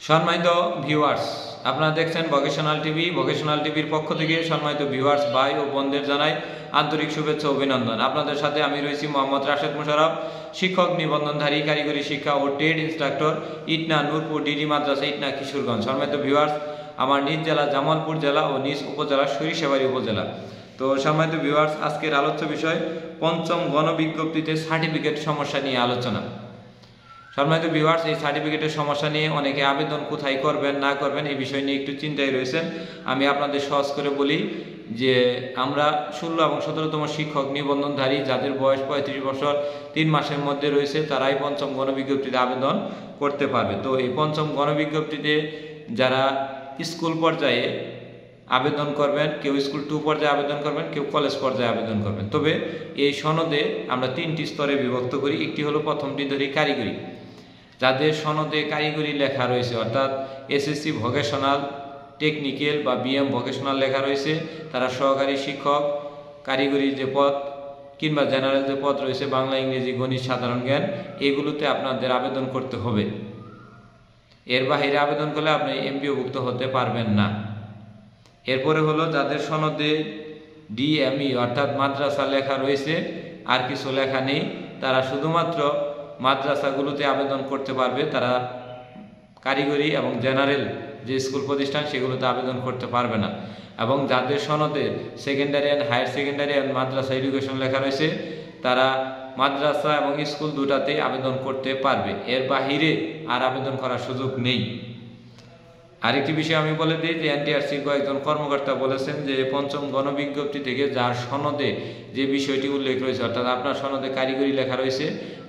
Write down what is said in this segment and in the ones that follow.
সম্মানিত ভিউয়ার্স, আপনারা দেখছেন ভোকেশনাল টিভি। ভোকেশনাল টিভির পক্ষ থেকে সম্মানিত ভিউয়ার্স ভাই ও বোনদের জানাই আন্তরিক শুভেচ্ছা ও অভিনন্দন। আপনাদের সাথে আমি রয়েছি মোহাম্মদ রাশেদ মোশাররফ, শিক্ষক নিবন্ধনধারী কারিগরি শিক্ষা ও ট্রেড ইনস্ট্রাক্টর, ইটনা নূরপুর ডিডি মাদ্রাসা, ইটনা কিশোরগঞ্জ। সম্মানিত ভিউয়ার্স, আমার নিজ জেলা জামালপুর জেলা ও নিজ উপজেলা সরিষাবাড়ী উপজেলা। তো সম্মানিত ভিউয়ার্স, আজকের আলোচ্য বিষয় পঞ্চম গণবিজ্ঞপ্তিতে সার্টিফিকেট সমস্যা নিয়ে আলোচনা। সম্মানিত ভিউয়ার্স, এই সার্টিফিকেটের সমস্যা নিয়ে অনেকে আবেদন কোথায় করবেন না করবেন এই বিষয় নিয়ে একটু চিন্তায় রয়েছেন। আমি আপনাদের সহজ করে বলি যে আমরা 16 এবং 17তম শিক্ষক নিবন্ধনধারী যাদের বয়স 35 বছর 3 মাসের মধ্যে রয়েছে তারাই পঞ্চম গণবিজ্ঞপ্তিতে আবেদন করতে পারবে। তো এই পঞ্চম গণবিজ্ঞপ্তিতে যারা স্কুল পর্যায়ে আবেদন করবেন, কেউ স্কুল 2 পর্যায়ে আবেদন করবেন, কেউ কলেজ পর্যায়ে আবেদন করবেন। তবে এই সনদে আমরা 3টি স্তরে বিভক্ত করি। একটি হলো প্রথমটি ধরি কারিগরি, যাদের সনদে কারিগরি লেখা রয়েছে, অর্থাৎ এসএসসি ভোকেশনাল, টেকনিক্যাল বা বিএম ভোকেশনাল লেখা রয়েছে, তারা সহকারী শিক্ষক, কারিগরি যে পদ কিংবা জেনারেল যে পদ রয়েছে, বাংলা, ইংরেজি, গণিত, সাধারণ জ্ঞান, এগুলোতে আপনাদের আবেদন করতে হবে। এর বাইরে আবেদন করলে আপনি এমপিওভুক্ত হতে পারবেন না। এরপরে হলো যাদের সনদে ডিএমই অর্থাৎ মাদ্রাসা লেখা রয়েছে, আর কিছু লেখা নেই, তারা শুধুমাত্র মাদ্রাসাগুলোতে আবেদন করতে পারবে। তারা কারিগরি এবং জেনারেল যে স্কুল প্রতিষ্ঠান সেগুলোতে আবেদন করতে পারবে না। এবং যাদের সনদে secondary and higher secondary and madrasa education লেখা রয়েছে, তারা মাদ্রাসা এবং স্কুল দুটাতেই আবেদন করতে পারবে। এর বাহিরে আর আবেদন করার সুযোগ নেই। আরেকটি বিষয় আমি বলে দিই যে এনটিআরসির কয়েকজন কর্মকর্তা বলেছেন যে পঞ্চম গণবিজ্ঞপ্তি থেকে যার সনদে যে বিষয়টি উল্লেখ রয়েছে, অর্থাৎ আপনার সনদে কারিগরি লেখা রয়েছে,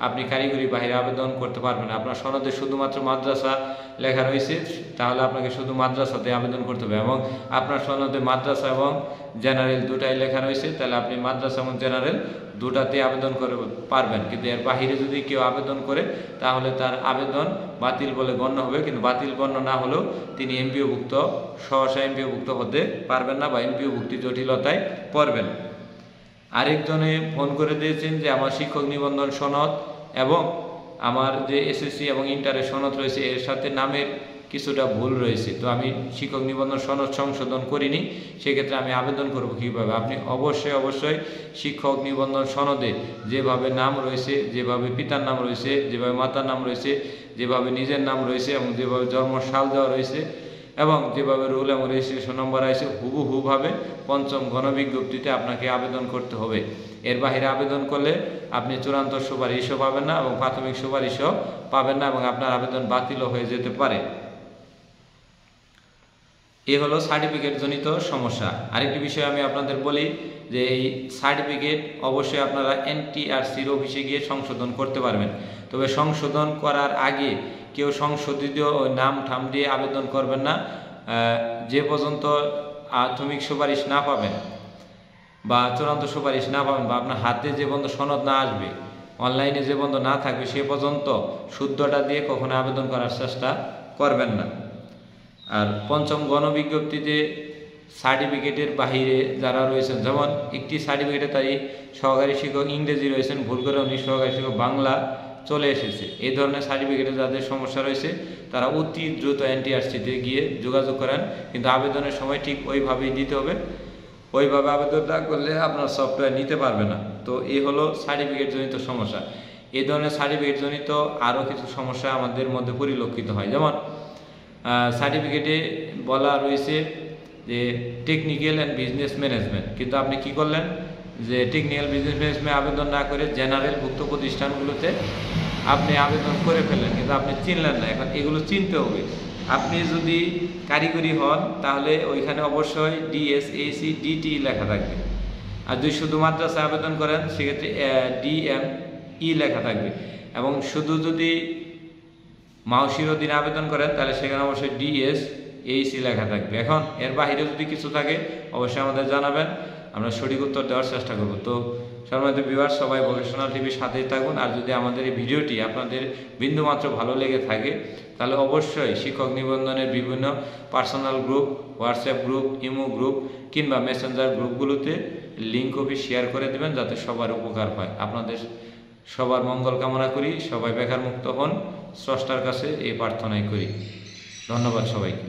আপনি কারিগরি বাইরে আবেদন করতে পারবেন না। আপনার সনদে শুধুমাত্র মাদ্রাসা লেখা রয়েছে, তাহলে আপনাকে শুধু মাদ্রাসাতে আবেদন করতে হবে। এবং আপনার সনদে মাদ্রাসা এবং জেনারেল দুটাই লেখা রয়েছে, তাহলে আপনি মাদ্রাসা এবং জেনারেল দুটাতে আবেদন করে পারবেন। কিন্তু এর বাহিরে যদি কেউ আবেদন করে তাহলে তার আবেদন বাতিল বলে গণ্য হবে। কিন্তু বাতিল গণ্য না হলেও তিনি এমপিওভুক্ত, সহসা এমপিওভুক্ত হতে পারবেন না বা এমপিওভুক্তি জটিলতায় পড়বেন। আরেকজনে ফোন করে দিয়েছেন যে আমার শিক্ষক নিবন্ধন সনদ এবং আমার যে এসএসসি এবং ইন্টারের সনদ রয়েছে এর সাথে নামের কিছুটা ভুল রয়েছে, তো আমি শিক্ষক নিবন্ধন সনদ সংশোধন করিনি, সেক্ষেত্রে আমি আবেদন করব কীভাবে? আপনি অবশ্যই শিক্ষক নিবন্ধন সনদে যেভাবে নাম রয়েছে, যেভাবে পিতার নাম রয়েছে, যেভাবে মাতার নাম রয়েছে, যেভাবে নিজের নাম রয়েছে এবং যেভাবে জন্ম সাল দেওয়া রয়েছে এবং যেভাবে রুল এবং রেজিস্ট্রেশন নম্বর আছে হুবহুভাবে পঞ্চম গণবিজ্ঞপ্তিতে আপনাকে আবেদন করতে হবে। এর বাহিরে আবেদন করলে আপনি চূড়ান্ত সুপারিশও পাবেন না এবং প্রাথমিক সুপারিশও পাবেন না এবং আপনার আবেদন বাতিলও হয়ে যেতে পারে। এ হলো সার্টিফিকেট জনিত সমস্যা। আরেকটি বিষয় আমি আপনাদের বলি যে এই সার্টিফিকেট অবশ্যই আপনারা এনটিআরসির অফিসে গিয়ে সংশোধন করতে পারবেন। তবে সংশোধন করার আগে কেউ সংশোধিত নাম ঠাম দিয়ে আবেদন করবেন না। যে পর্যন্ত প্রাথমিক সুপারিশ না পাবেন বা চূড়ান্ত সুপারিশ না পাবেন বা আপনার হাতে যে পর্যন্ত সনদ না আসবে, অনলাইনে যে পর্যন্ত না থাকবে, সে পর্যন্ত শুদ্ধটা দিয়ে কখনো আবেদন করার চেষ্টা করবেন না। আর পঞ্চম গণবিজ্ঞপ্তিতে সার্টিফিকেটের বাহিরে যারা রয়েছেন, যেমন একটি সার্টিফিকেটে তাই সহকারী শিক্ষক ইংরেজি রয়েছেন, ভুল করে উনি সহকারী শিক্ষক বাংলা চলে এসেছে। এই ধরনের সার্টিফিকেটে যাদের সমস্যা রয়েছে তারা অতি দ্রুত এনটিআরসিতে গিয়ে যোগাযোগ করেন। কিন্তু আবেদনের সময় ঠিক ওইভাবেই দিতে হবে, ওইভাবে আবেদন না করলে আপনার সফটওয়্যার নিতে পারবে না। তো এই হলো সার্টিফিকেট জনিত সমস্যা। এই ধরনের সার্টিফিকেট জনিত আরও কিছু সমস্যা আমাদের মধ্যে পরিলক্ষিত হয়। যেমন সার্টিফিকেটে বলা রয়েছে যে টেকনিক্যাল অ্যান্ড বিজনেস ম্যানেজমেন্ট, কিন্তু আপনি কি করলেন যে টেকনিক্যাল বিজনেস ম্যানেজমেন্ট আবেদন না করে জেনারেল ভুক্ত প্রতিষ্ঠানগুলোতে আপনি আবেদন করে ফেললেন, কিন্তু আপনি চিনলেন না। এখন এগুলো চিনতে হবে। আপনি যদি কারিগরি হন তাহলে ওইখানে অবশ্যই ডিএসএসি ডিটি লেখা থাকবে, আর যদি শুধু মাদ্রাসায় আবেদন করেন সেক্ষেত্রে ডিএমই লেখা থাকবে। এবং শুধু যদি মাউসির অধীনে আবেদন করেন তাহলে সেখানে অবশ্যই ডিএসএসি লেখা থাকবে। এখন এর বাহিরে যদি কিছু থাকে অবশ্যই আমাদের জানাবেন, আমরা সঠিক উত্তর দেওয়ার চেষ্টা করব। তো সম্মানিত ভিউয়ার্স, সবাই ভোকেশনাল টিভির সাথেই থাকুন। আর যদি আমাদের এই ভিডিওটি আপনাদের বিন্দুমাত্র ভালো লেগে থাকে তাহলে অবশ্যই শিক্ষক নিবন্ধনের বিভিন্ন personal group, WhatsApp group, imo group কিংবা মেসেঞ্জার গ্রুপগুলোতে লিঙ্ক কপি শেয়ার করে দেবেন যাতে সবার উপকার হয়। আপনাদের সবার মঙ্গল কামনা করি, সবাই বেকার মুক্ত হন, স্রষ্টার কাছে এই প্রার্থনাই করি। ধন্যবাদ সবাইকে।